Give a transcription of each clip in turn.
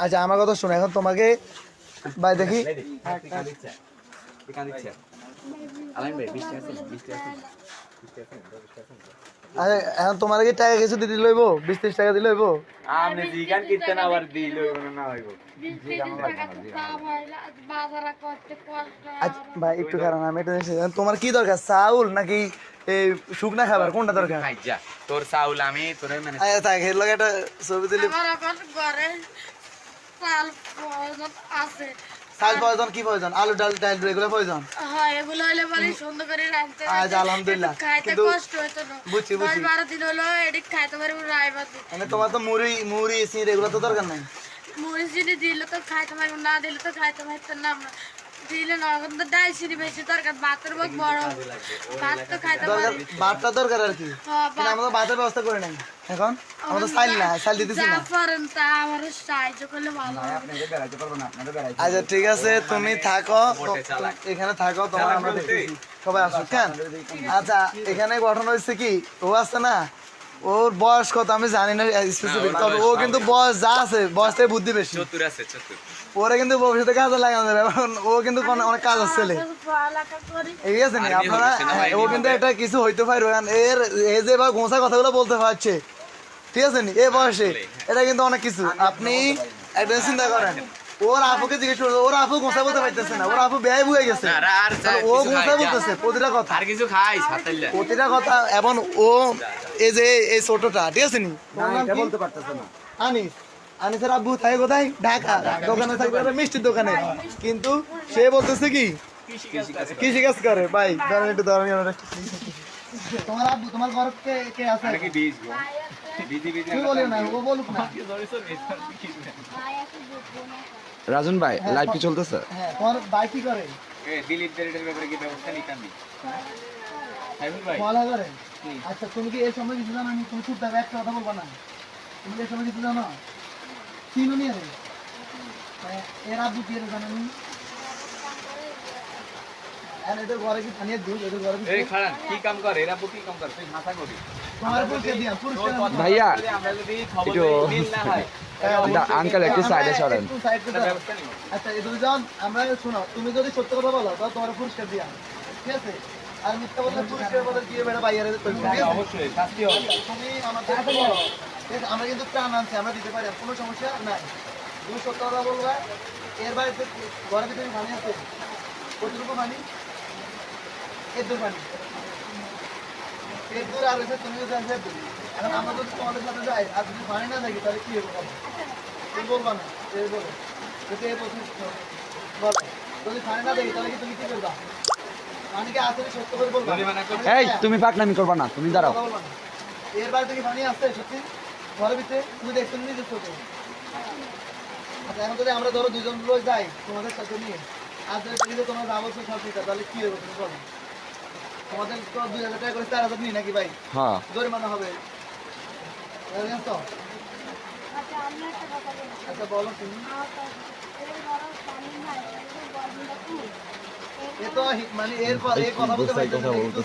আচ্ছা আমার কথা শোনো, এখন তোমাকে ভাই দেখি আরে এখন তোমার কি টাকা কিছু দিতে লইব? 20-30 টাকা দিলে হইব? আপনি জিগান কিনতে না আবার দিই লইব না হইব। আচ্ছা ভাই একটু কারণ আমি এটা দেখছি, তোমার কি দরকার, চাউল নাকি এই শুকনা খাবার, কোনটা দরকার? খাই যা তোর চাউল আমি তোরে মানে আচ্ছা থাক, এর লগে একটা ছবি দিলি। চাল প্রয়োজন, কি প্রয়োজন? আলু ডাল ডাল এগুলো প্রয়োজন? হ্যাঁ, এগুলো হইলে বলে সুন্দর করে রাঁধতে আজ আলহামদুলিল্লাহ, খাইতে কিন্তু কষ্ট হইতো না। বুঝছি বুঝছি, 10-12 দিন হলো এদিক খাইতে পারবো রাইবার দিন। মানে তোমার তো মুড়ি মুড়ি সিঁড়ি এগুলো তো দরকার নাই। মরিচ যদি দিলে তো খাইতে পারবো, না দিলে তো খাইতে পারতাম না আমরা। দিলে না, এখন তো ডাই সিঁড়ি বেশি দরকার, ভাতের বক বড় ভাত তো খাইতে দরকার, পারি। ভাতটা দরকার আর কি, হ্যাঁ, কিন্তু আমরা তো ভাতের ব্যবস্থা করে নাই এখন, আমরা তো চাইল না, চাইল দিতেছি যা না। পারেন তা আমার সাহায্য করলে ভালো হবে। আপনাদের বেড়াইতে পারবো না, আপনাদের বেড়াইতে আচ্ছা ঠিক আছে, তুমি থাকো এখানে, থাকো তোমার আমরা দেখতেছি, সবাই আসুক কেন। আচ্ছা এখানে গঠন হয়েছে কি, ও আছে না, ওর বয়স কত আমি জানি না স্পেসিফিক, তবে ও কিন্তু বয়স যা আছে বয়স থেকে বুদ্ধি বেশি, চতুর আছে চতুর। ওরা কিন্তু ভবিষ্যতে কাজে লাগানো যাবে, এখন ও কিন্তু অনেক কাজ আছে ছেলে, পড়ালেখা করি। ঠিক আছে নি আপনারা, ও কিন্তু এটা কিছু হইতে পারে, এর এই যে বা গোঁসা কথাগুলো বলতে পারছে, ঠিক আছে নি এই বয়সে, এটা কিন্তু অনেক কিছু। আপনি একটা চিন্তা করেন, ওর আপুকে জিজ্ঞেস করছে, ওর আপু গোঁসা বলতে পারতেছে না, ওর আপু ব্যয় বুয়ে গেছে, ও গোঁসা বলতেছে প্রতিটা কথা, আর কিছু খাই সাতাইলা প্রতিটা কথা। এবং ও এই যে এই ছোটটা, ঠিক আছে নি, বলতে পারতেছ না। আনিস, আনিসের আব্বু থাকে কোথায়? ঢাকা, দোকানে থাকবে একটা মিষ্টির দোকানে, কিন্তু সে বলতেছে কি কৃষি কাজ করে। ভাই ধরেন একটু ধরেন, তোমার আব্বু তোমার ঘর কে কে আছে? কি বীজ গো বিজি বিজি তুই বলিও না, ও বলুক না। রাজন ভাই লাইভ কি চলতেছে? হ্যাঁ, তোমার ভাই কি করে? এ দিলীপ দেরিটার ব্যাপারে কি ব্যবস্থা নিতাম নি সাইফুল ভাই পড়ালেখা করে? আচ্ছা তুমি কি এর সময় কিছু জানো? তুমি খুব একটা কথা বলবা না, তুমি এর সময় কিছু জানো? চিনো নি আরে? এর আব্বু কি এর জানো নি? আর এদের ঘরে কি পানির দুধ, এদের ঘরে কি এই খাড়ান কি কাম করে এরা কি কাম করে তুই মাথা করি তোমার পুরস্কার দিয়া, পুরস্কার আমরা- ভাইয়া আমরা যদি খবর একটু মিল না হয় আঙ্কেল একটু সাইডে সরেন। একটু side এ দাও। ব্যবস্থা নিব আচ্ছা এই দুজন আমরা শোনো, তুমি যদি সত্য কথা বলো তাহলে তোমার পুরস্কার দিয়া, ঠিক আছে? আর মিথ্যা কথা পুরস্কার বলে দিয়ে বেড়া বাইরে যেতে হবে, ঠিক আছে? অবশ্যই শাস্তি হবে আচ্ছা, তুমি আমাদের বলো, ঠিক আছে? আমরা কিন্তু প্রাণ আনছি, আমরা দিতে পারি, আর কোনো সমস্যা নাই। তুমি সত্য কথা বলবা। এর বাড়িতে ঘরের ভিতরে পানি আছে, কতটুকু পানি? এর দূর পানি, এর দূর আর হচ্ছে তুমি যদি আসে এখন আমরা যদি তোমাদের সাথে যাই আর যদি পানি না থাকি তাহলে কি হবে? তুমি বলবা না, এই বলো যদি এই বলছিস বলো, যদি পানি না দেখি তাহলে কি তুমি কি করবা? পানিকে আসলে সত্য করে বলবা, জরিমানা করবে। এই তুমি পাকনামি করবা না, তুমি দাঁড়াও। কথা বলবা না। এর বাড়িতে কি পানি আসছে সত্যি ঘরের ভিতরে? তুমি দেখছো নিজের চোখে? আচ্ছা এখন যদি আমরা ধরো দুজন লোক যাই তোমাদের সাথে নিয়ে, আর যদি দেখি যে তোমরা যা বলছো সব ঠিক আছে, তাহলে কি হবে তুমি বলো? তোমাদের তো 2000 টাকা করে 4000 নিই নাকি ভাই? হ্যাঁ জরিমানা হবে, জানেন তো? আচ্ছা, আমি একটা কথা বলি। আচ্ছা বলো তুমি। এর ঘরে পানি নাই, এর গরমটা খুব। এ তো মানে এর এই কথা বলতে পারছে না, কিন্তু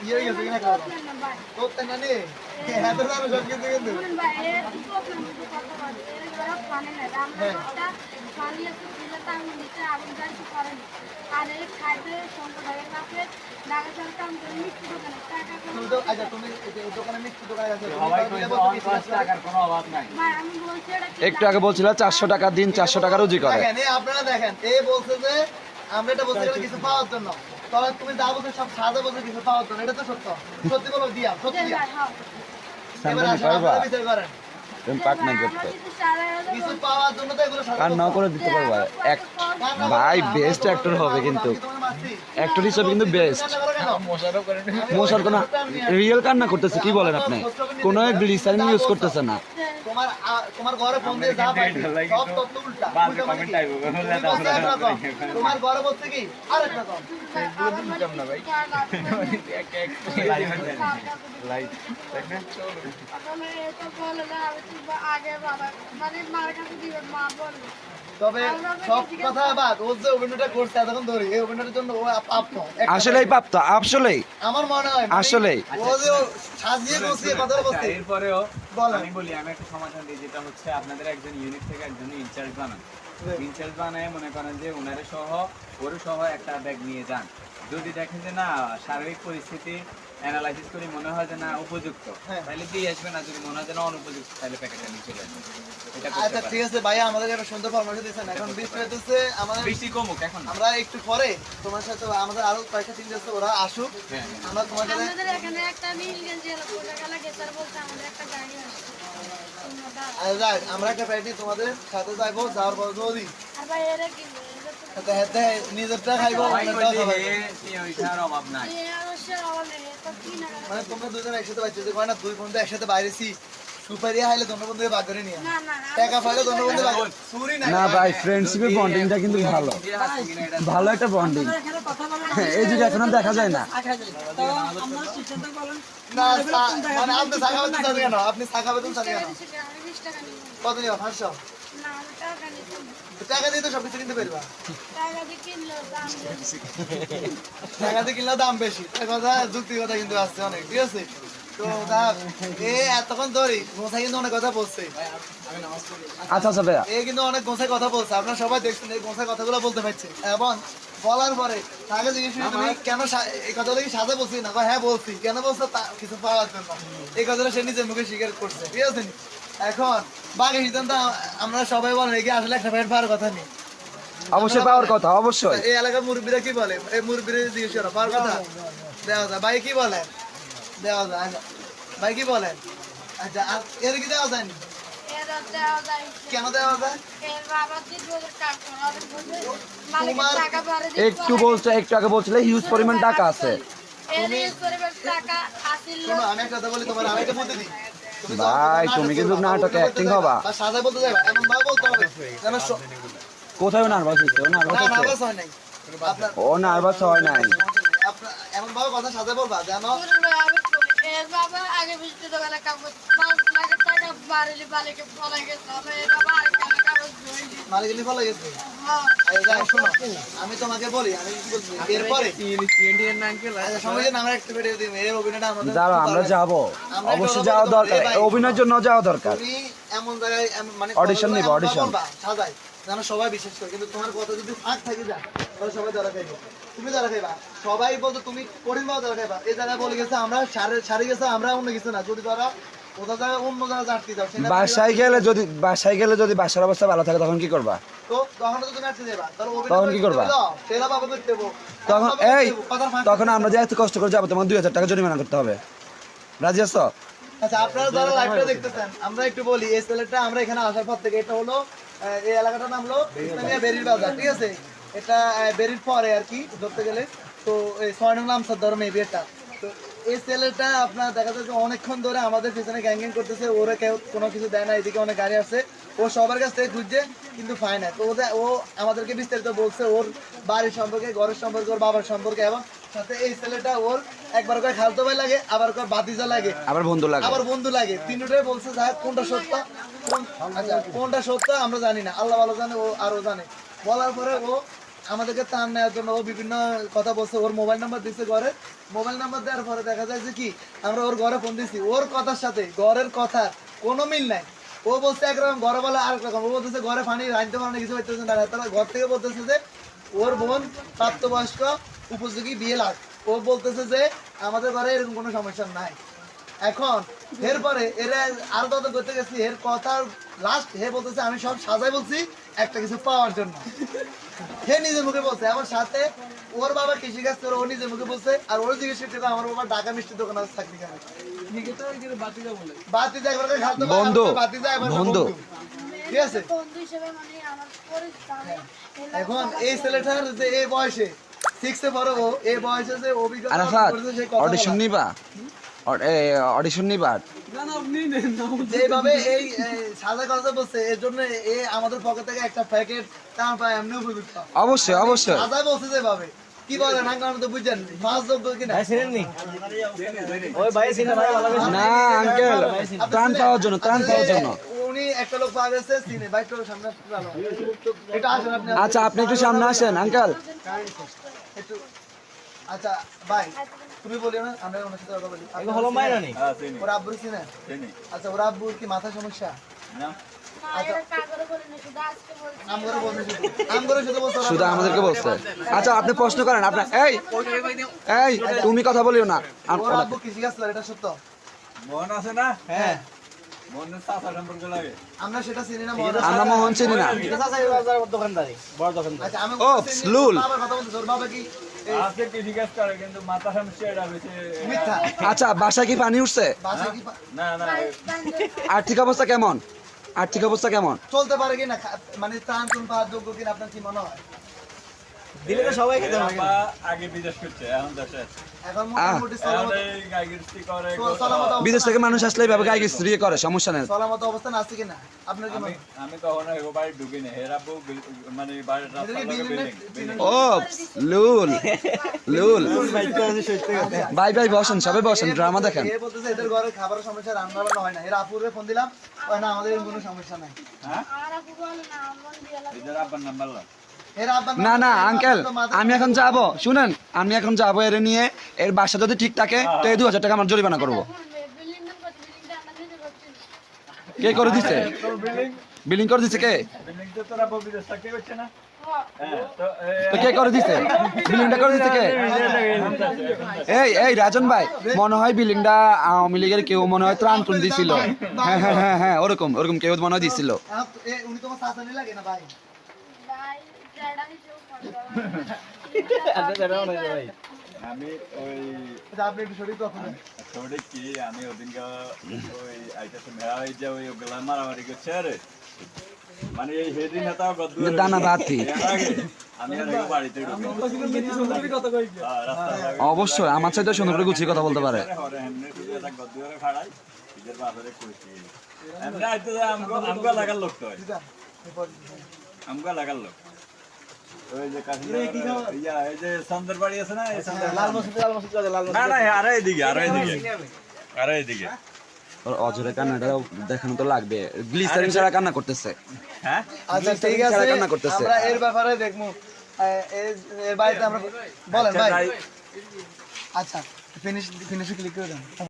ইয়ে হয়ে গেছে কিনা খাওয়া ভাই, তো তাই না নে এত জানো সব কিছু কিন্তু শুনুন ভাই, এর প্রবলেম হচ্ছে কথা বলে। এর ঘরে পানি নাই, আমরা একটা পানি আছে, ফ্রিজে টাঙিয়ে নিচে আগুন জ্বালিয়ে করেন। আর এই খাইতে সংকট হয়ে গেছে, ঢাকা শহরে কাম করে মিষ্টি দোকানে টাকা তুমি কোনো- তো আচ্ছা তুমি এই দোকানে মিষ্টি দোকানে আছে সবাই কইছে অনপাস টাকার কোনো অভাব নাই ভাই, আমি বলছি এটা কি একটু আগে বলছিল 400 টাকা দিন, 400 টাকা রুজি করে। দেখেন এই আপনারা দেখেন, এই বলছে যে আমরা এটা বলতে গেলে কিছু পাওয়ার জন্য, তবে তুমি যা বলছো সব সাদা বলছো কিছু পাওয়ার জন্য, এটা তো সত্য, সত্যি বলো দিয়া, সত্যি দিয়া। ভাই, হ্যাঁ। এবার আসলে আপনারা বিচার করেন, তুমি পাকনামি আমরা করতে যদি 4000 কিছু পাওয়ার জন্য তো এগুলো সাদা কার নাও বলছো। করে দিতে পারবা। এক কার না ভাই বলছো? বেস্ট আমরা অ্যাক্টর বলছি, হবে আমরা কিন্তু, কি তোমার মারছি? অ্যাক্টর হিসেবে কিন্তু বেস্ট। কান্না করো কেন? মশারও করে মোশার কোনো রিয়েল কান্না করতেছে, কি বলেন আপনি? কোনো গ্লিসারিন ইউজ করতেছে না। তোমার তোমার ঘরে ফোন দিয়ে যা পাই সব তথ্য উল্টা, বাজে উল্টা মানে কমেন্ট কি? আইবো তুমি বলছো একরকম, তোমার ঘরে বলছে কি আরেক রকম। লাইট তবে সব কথা বাদ, ও যে অভিনয়টা করছে এতক্ষণ ধরে, এই অভিনয়টা জন্য ও প্রাপ্য। একটা আসলেই প্রাপ্ত, আসলেই আমার মনে হয় আসলেই। ও যে ও সাজিয়ে গুছিয়ে কথা বলছে। এরপরেও বলেন। আমি বলি, আমি একটা সমাধান দিই, যেটা হচ্ছে আপনাদের একজন ইউনিট থেকে একজন ইনচার্জ বানান। ইনচার্জ বানায় মনে করেন যে ওনারে সহ ওরে সহ একটা ব্যাগ নিয়ে যান। যদি দেখেন যে না শারীরিক পরিস্থিতি অ্যানালাইসিস করে মনে হয় যে না উপযুক্ত, হ্যাঁ। তাহলে দিয়ে আসবেন। আর যদি মনে হয় যে না অনুপযুক্ত, তাহলে প্যাকেটটা নিয়ে চলে আসবেন। এটা করতে আচ্ছা ঠিক পারেন। আছে ভাইয়া, আমাদের একটা সুন্দর পরামর্শ দিয়েছেন। এখন বৃষ্টি হইতেছে, আমাদের বৃষ্টি কমুক এখন। আমরা একটু পরে তোমার সাথে আমাদের আরো কয়েকটা টিম আছে, ওরা আসুক, হ্যাঁ। আমরা তোমার সাথে আমাদের এখানে একটা নীল গেঞ্জি এলো পোশাক লাগে, স্যার বলছে আমাদের একটা গাড়ি আছে যাই, আমরা একটা প্যাটি তোমাদের সাথে যাইবো, যাওয়ার পর যদি আর ভাই এরা কি হেতে নিজেরটা খাইবো, সবাই আমাদেরটাও বললি, খাবো। এই ওইটার অভাব নাই। অবশ্যই অনেক তো কি না মানে তোমরা দুজন একসাথে বাইছে যে কয় না, দুই বন্ধু একসাথে বাইরেছি, সুপারি হাইলে দোনো বন্ধুকে ভাগ করে নিয়ে না না টাকা পাইলে দোনো বন্ধু ভাগ চুরি না। না ভাই, ফ্রেন্ডশিপের বন্ডিংটা কিন্তু ভালো, ভালো একটা বন্ডিং। এই যুগে এখন আর দেখা যায় না। না মানে আপনি শাখা বেতন চান কেন? আপনি শাখা বেতন চান কেন? আমি 20 টাকা নিব কত নিও? 500 না আমি টাকা নিব টাকা দিয়ে তো সবকিছু কিনতে পারবা। টাকা দিয়ে কিনলে দাম বেশি টাকা দিয়ে কিনলে দাম বেশি, তার কথা যুক্তি কথা কিন্তু আসছে অনেক, ঠিক আছে? তো এতক্ষণ ধরে গোসাই কিন্তু অনেক কথা বলছে, আচ্ছা আচ্ছা ভাইয়া, এ কিন্তু অনেক গোসাই কথা বলছে, আপনারা সবাই দেখছেন এই গোসাই কথাগুলো বলতে পারছে। এবং বলার পরে তাকে জিজ্ঞেস করি, তুমি কেন এই কথাটা কি সাজা বলছি না? হ্যাঁ বলছি। কেন বলছো? কিছু পাওয়ার জন্য। এই কথাটা সে নিজের মুখে স্বীকার করছে, ঠিক আছে? এখন বাকি সিদ্ধান্ত আমরা সবাই বলেন, এগিয়ে আসলে একটা ফ্যাট পাওয়ার কথা নেই। অবশ্যই পাওয়ার কথা, অবশ্যই। এই এলাকার মুরব্বীরা কি বলে? এই মুরব্বীরা জিজ্ঞেস করো পাওয়ার কথা দেওয়া যায়। ভাই কি বলেন? দেওয়া যায়। আচ্ছা, ভাই কি বলেন? আচ্ছা, আর এর কি দেওয়া যায়নি? এর দেওয়া যায় কেন দেওয়া যায়? এর বাবা দিন বলে কাজ করে মালিকের টাকা বাড়ে একটু বলছে, একটু আগে বলছিলে হিউজ পরিমাণ টাকা আছে। এর পরিবার টাকা আসিল শোনো, আমি একটা কথা বলি তোমার, আমি একটা বলতে দিই। তুমি ভাই, তুমি কিন্তু নাটকে acting হবা। বা সাজা বলতে যাবে, এমন ভাবে বলতে হবে যেন কোথায় নার্ভাস হচ্ছে? ও নার্ভাস না, হচ্ছে? নার্ভাস হয় নাই। আপনার ও নার্ভাস হয় নাই। আপনার এমন ভাবে কথা সাজা বলবা যেন এর বাবা আগে বৃষ্টি দোকানে কাম করতো 5 লাখ টাকা বাড়িলে বালিকে পড়ে গেছে এর বাবা আরেকটা কাগজ জড়িয়ে দিয়েছে। মালিক ফলো গেছে। হ্যাঁ এই যাই, শোনো, আমি তোমাকে বলি, আমি কি বলছি এরপরে আচ্ছা, সবাই যেন আমরা একটা ভিডিও দিই, এই অভিনয়টা আমাদের দাঁড়াও, আমরা যাবো, অবশ্যই যাওয়া দরকার, অভিনয়ের জন্য যাওয়া দরকার। তুমি এমন জায়গায় মানে Audition নিবো, এমন audition। বলবা, সাজাই যেন সবাই বিশ্বাস করে, কিন্তু তোমার কথা যদি ফাঁক থাকে যায় তাহলে সবাই ধরা খাইবে। তুমি ধরা খাইবা, সবাই বলতো তুমি কঠিন ভাবে ধরা খাইবা। এই জায়গায় বলে গেছে আমরা সারি গেছে, আমরা অন্য কিছু না। যদি ধরা কোথাও জায়গায় অন্য জায়গায় জানতে যাও, সেটা বাসায় গেলে যদি বাসার অবস্থা ভালো থাকে তখন কি করবা? তো তখন তো তুমি আটকে যাবা। তাহলে তখন কি করবা? সেটা বাবা করতে দেবো। তখন তখন আমরা যে এত কষ্ট করে যাবো, তোমার 2000 টাকা জরিমানা করতে হবে। রাজি আছো? আচ্ছা, আপনারা যারা লাইভটা দেখতেছেন, আমরা একটু বলি, এই ছেলেটা আমরা এখানে আসার পর থেকে, এটা হলো এই এলাকাটার নাম হলো ইসলামিয়া বেরির বাজার, ঠিক আছে? এটা বেরির পরে আর কি ধরতে গেলে, তো এই 6 নং নামসার ধরো মেবি এটা। তো এই ছেলেটা আপনার দেখা যাচ্ছে অনেকক্ষণ ধরে আমাদের পিছনে গ্যাং করতেছে, ওরা কেউ কোনো কিছু দেয় না, এদিকে অনেক গাড়ি আসছে, ও সবার কাছ থেকে খুঁজছে কিন্তু পায় না। তো ও আমাদেরকে বিস্তারিত বলছে ওর বাড়ির সম্পর্কে, ঘরের সম্পর্কে, ওর বাবার সম্পর্কে, এবং সাথে এই ছেলেটা ওর একবার করে খালতো ভাই লাগে, আবার করে ভাতিজা লাগে, আবার বন্ধু লাগে। আবার বন্ধু লাগে। তিনটাই বলছে যা কোনটা সত্য, আচ্ছা কোনটা সত্য আমরা জানি না, আল্লাহ ভালো জানে, ও আরো জানে। বলার পরে ও আমাদেরকে টান নেওয়ার জন্য ও বিভিন্ন কথা বলছে। ওর মোবাইল নাম্বার দিচ্ছে ঘরে, মোবাইল নাম্বার দেওয়ার পরে দেখা যায় যে কি আমরা ওর ঘরে ফোন দিচ্ছি, ওর কথার সাথে ঘরের কথা কোনো মিল নাই। ও বলছে একরকম, ঘরে বলে আরেক রকম। ও বলতেছে ঘরে পানি রাখতে পারে কিছু হইতেছে না। তারা ঘর থেকে বলতেছে যে ওর বোন প্রাপ্তবয়স্ক উপযোগী বিয়ে লাগ। ও বলতেছে যে আমাদের ঘরে এরকম কোনো সমস্যা নাই। এখন এরপরে এরা আরো তত করতে গেছি, এর কথা লাস্ট হে বলতেছে আমি সব সাজাই বলছি একটা কিছু পাওয়ার জন্য। হে নিজের মুখে বলছে, আমার সাথে ওর বাবা কৃষি কাজ করে, ও নিজের মুখে বলছে। আর ওর জিজ্ঞেস করতে আমার বাবা ঢাকা মিষ্টির দোকান আছে চাকরি করে, বাতি যায় একবার করে খালতো ভাই, বন্ধু, বাতি যায় একবার করে বন্ধু। ঠিক আছে? বন্ধু হিসেবে মানে আমার পরিচিত এখন এই ছেলেটার যে এই বয়সে 6 এ পড়ো, ও এই বয়সে যে অভিজ্ঞতা আরাফাত, করেছে সেই কথা অডিশন বলা। নিবা? অডিশন নিবা? যেভাবে এই সাজা কথা বলছে, এর জন্য এ আমাদের পকেট থেকে একটা প্যাকেট টান পায়, এমনি উপযুক্ত। অবশ্যই, অবশ্যই। সাজা বলছে যেভাবে, কি বলেন আঙ্কাল তো বুঝছেন মাছ যোগ্য কিনা? না আঙ্কেল, ত্রাণ পাওয়ার জন্য, ত্রাণ পাওয়ার জন্য। উনি একটা লোক পাওয়া গেছে চিনে বাইকটা সামনে আসতে ভালো এটা আসেন আপনি আচ্ছা আপনি একটু সামনে আসেন আঙ্কেল। একটু আচ্ছা ভাই তুমি বলিও না আমরা ওনার সাথে কথা বলি এগুলো হলো মাইরানি। চিনি ওর আব্বুর চিনে চিনি আচ্ছা ওর আব্বুর কি মাথা সমস্যা না এরা কাগরে বলে না, শুধু আজকে বলছি। আমগরে বলতে আমগরে শুধু বলতে ওর শুধু আব্বুর আমাদেরকে বলছে। আচ্ছা আপনি প্রশ্ন করেন আপনার এই তুমি কথা বলিও না। ওর আব্বু কৃষি কাজ করে এটা সত্য মন আছে না হ্যাঁ মনের চাচা সম্পর্কে লাগে আমরা সেটা চিনি না আমরা মোহন চিনি না। এটা চাচাই বাজার দোকানদারি, বড় দোকানদার। আচ্ছা আমি ও, লুল। বাবার কথা বলতে ওর বাবা কি আছে কৃষি কাজ করে কিন্তু মাথা সমস্যা এটা হয়েছে মিথ্যা আচ্ছা বাসায় কি পানি উঠছে? বাসা কি না না আর্থিক অবস্থা কেমন? আর্থিক অবস্থা কেমন? চলতে পারে কিনা মানে ত্রাণ কোন পাওয়ার যোগ্য কিনা আপনার কি মনে হয় দিলে তো সবাই খেতে হবে। বাবা আগে বিদেশ করছে এখন দেশে আছে। এখন মোটামুটি এখন এই গাইগিরস্তি করে বিদেশ থেকে মানুষ আসলে এইভাবে গায়ে স্ত্রী করে সমস্যা নেই। চলামত অবস্থান আছে কিনা আপনার কি মনে হয় আমি কখনো এগো বাড়ি ঢুকি না হেরা বউ মানে বাড়ির এটা কি রাস্তা বিল্ডিং ও লুল লুল আচ্ছা। ভাই ভাই বসেন সবাই বসেন ড্রামা দেখেন। এ বলতেছে এদের ঘরে খাবারের সমস্যা রান্না বান্না হয় না এর আপুরে ফোন দিলাম কয় না আমাদের কোনো সমস্যা নাই হ্যাঁ আর আপু বলে না, আমার দিয়ে লাগবে। এদের আব্বার নাম্বার লাগ এর আব্বা না না আঙ্কেল আমি এখন যাব শুনেন আমি এখন যাব এর নিয়ে এর বাসা যদি ঠিক থাকে তো এই 2000 টাকা আমার জরিমানা করবো। বিল্ডিং নাম করছি, বিল্ডিংটা আমরা নিজে করছি। কে করে দিছে? তোর বিল্ডিং বিলিং করে দিছে কে? বিল্ডিং তো তোরা বউ বিদেশ থাকতে হচ্ছে না হ্যাঁ তো তো কে করে দিছে? বিলিংটা করে দিছে কে? এই এই রাজন ভাই মনে হয় বিলিংটা আওয়ামী লীগের কেউ মনে হয় ত্রাণ টুন দিছিল। হ্যাঁ হ্যাঁ হ্যাঁ হ্যাঁ ওরকম ওরকম কেউ মনে হয় দিছিল। উনি তোমার চাচানি লাগে না ভাই ভাই, জায়গা হিসেবে করবে। আমি ওই আচ্ছা, আপনি একটু শরীর কথা বলেন। ছোটে কি আমি ওদিনকে ওই আইতাছে মেলা হয়ে যা ওই ওগুলা মারামারি করছে আরে মানে এই হেদিন হাতাও গদ্দু দানা বাতি আমি আর এগো বাড়িতে ঢুকি হ্যাঁ, রাস্তার ধারে। অবশ্যই আমার সাথে সুন্দর করে গুছিয়ে কথা বলতে পারে। হরে এমনি শুধু একটা গদ্দু করে খাড়াই নিজের বাপরে কইছি এমনি আইতে আমগো লাগার লোক তো দিদা, এরপর আমগো লাগার লোক ওই যে কাছে ইয়া এই যে সন্দের বাড়ি আছে না এই সন্দের লাল মসজিদ, লাল মসজিদ আছে, লাল মসজিদ। না না আরে এদিকে আরে এদিকে ওর অজরে কান্নাটা দেখানো তো লাগবে। গ্লিসারিন ছাড়া কান্না করতেছে। হ্যাঁ আচ্ছা ঠিক আছে ছাড়া কান্না করতেছে। আমরা এর ব্যাপারে দেখবো এর বাড়িতে আমরা বলেন ভাই আচ্ছা ফিনিশ ক্লিক করে দেন